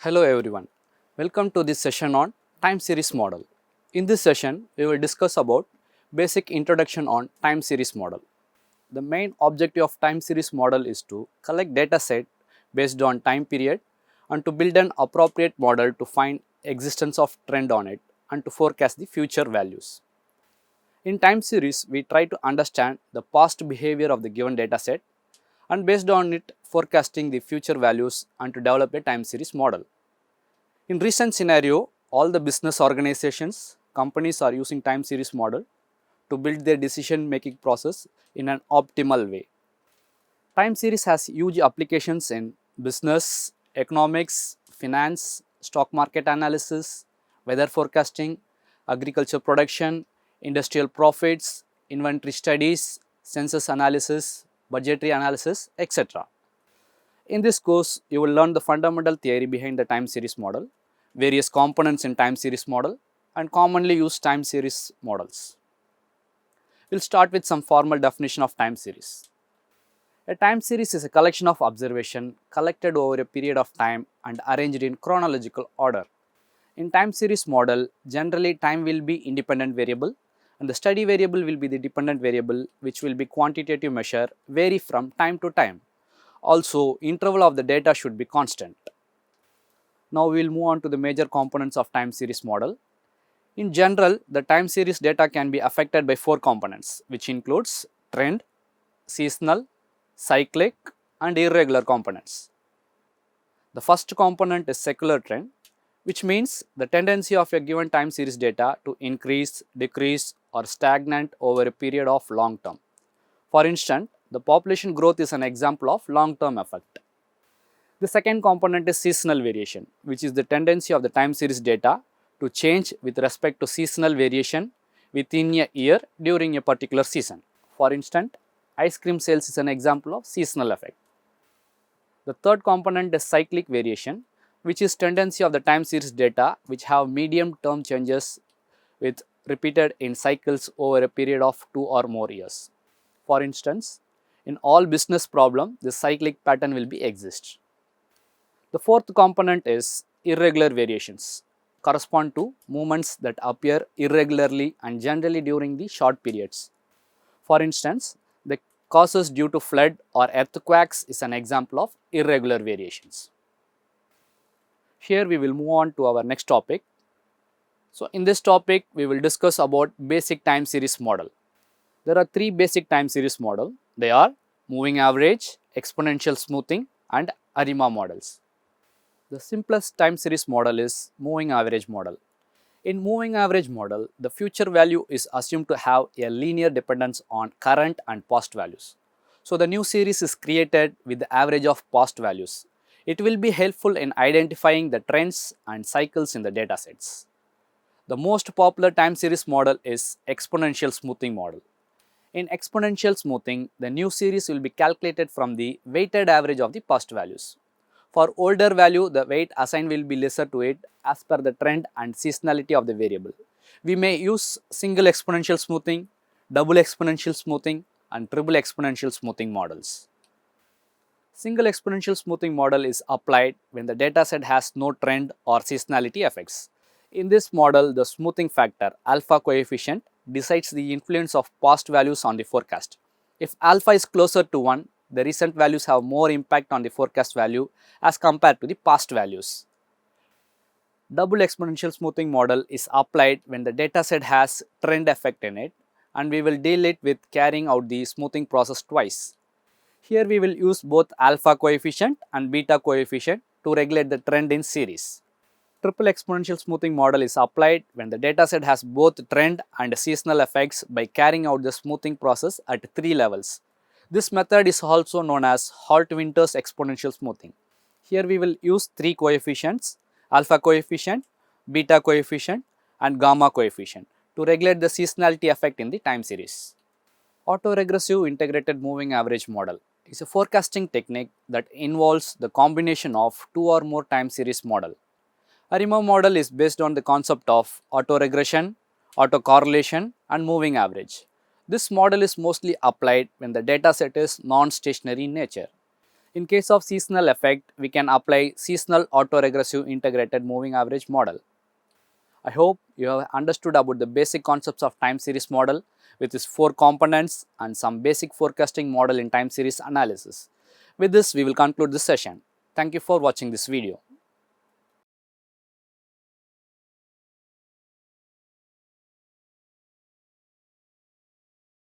Hello everyone, welcome to this session on time series model. In this session, we will discuss about basic introduction on time series model. The main objective of time series model is to collect data set based on time period and to build an appropriate model to find existence of trend on it and to forecast the future values. In time series, we try to understand the past behavior of the given data set and based on it forecasting the future values and to develop a time series model. In recent scenario, all the business organizations, companies are using time series model to build their decision making process in an optimal way. Time series has huge applications in business, economics, finance, stock market analysis, weather forecasting, agriculture production, industrial profits, inventory studies, census analysis, budgetary analysis, etc. In this course, you will learn the fundamental theory behind the time series model, various components in time series model, and commonly used time series models. We'll start with some formal definition of time series. A time series is a collection of observation collected over a period of time and arranged in chronological order. In time series model, generally time will be independent variable and the study variable will be the dependent variable which will be quantitative measure vary from time to time. Also, interval of the data should be constant. Now we will move on to the major components of time series model. In general, the time series data can be affected by four components, which includes trend, seasonal, cyclic, and irregular components. The first component is secular trend, which means the tendency of a given time series data to increase, decrease, or stagnant over a period of long term. For instance, the population growth is an example of long term effect. The second component is seasonal variation, which is the tendency of the time series data to change with respect to seasonal variation within a year during a particular season. For instance, ice cream sales is an example of seasonal effect. The third component is cyclic variation, which is tendency of the time series data which have medium term changes with repeated in cycles over a period of 2 or more years. For instance, in all business problem, the cyclic pattern will be exist. The fourth component is irregular variations, correspond to movements that appear irregularly and generally during the short periods. For instance, the causes due to flood or earthquakes is an example of irregular variations. Here we will move on to our next topic. So in this topic, we will discuss about basic time series model. There are three basic time series model. They are moving average, exponential smoothing, and ARIMA models. The simplest time series model is moving average model. In moving average model, the future value is assumed to have a linear dependence on current and past values. So the new series is created with the average of past values. It will be helpful in identifying the trends and cycles in the data sets. The most popular time series model is exponential smoothing model. In exponential smoothing, the new series will be calculated from the weighted average of the past values. For older value, the weight assigned will be lesser to it as per the trend and seasonality of the variable. We may use single exponential smoothing, double exponential smoothing, and triple exponential smoothing models. Single exponential smoothing model is applied when the dataset has no trend or seasonality effects. In this model, the smoothing factor alpha coefficient decides the influence of past values on the forecast. If alpha is closer to 1, the recent values have more impact on the forecast value as compared to the past values. Double exponential smoothing model is applied when the dataset has trend effect in it, and we will deal it with carrying out the smoothing process twice. Here we will use both alpha coefficient and beta coefficient to regulate the trend in series. Triple exponential smoothing model is applied when the dataset has both trend and seasonal effects by carrying out the smoothing process at 3 levels. This method is also known as Holt-Winters exponential smoothing. Here we will use 3 coefficients, alpha coefficient, beta coefficient, and gamma coefficient to regulate the seasonality effect in the time series. Autoregressive integrated moving average model is a forecasting technique that involves the combination of 2 or more time series model. ARIMA model is based on the concept of autoregression, autocorrelation, and moving average. This model is mostly applied when the data set is non-stationary in nature. In case of seasonal effect, we can apply seasonal autoregressive integrated moving average model. I hope you have understood about the basic concepts of time series model with its 4 components and some basic forecasting model in time series analysis. With this, we will conclude this session. Thank you for watching this video.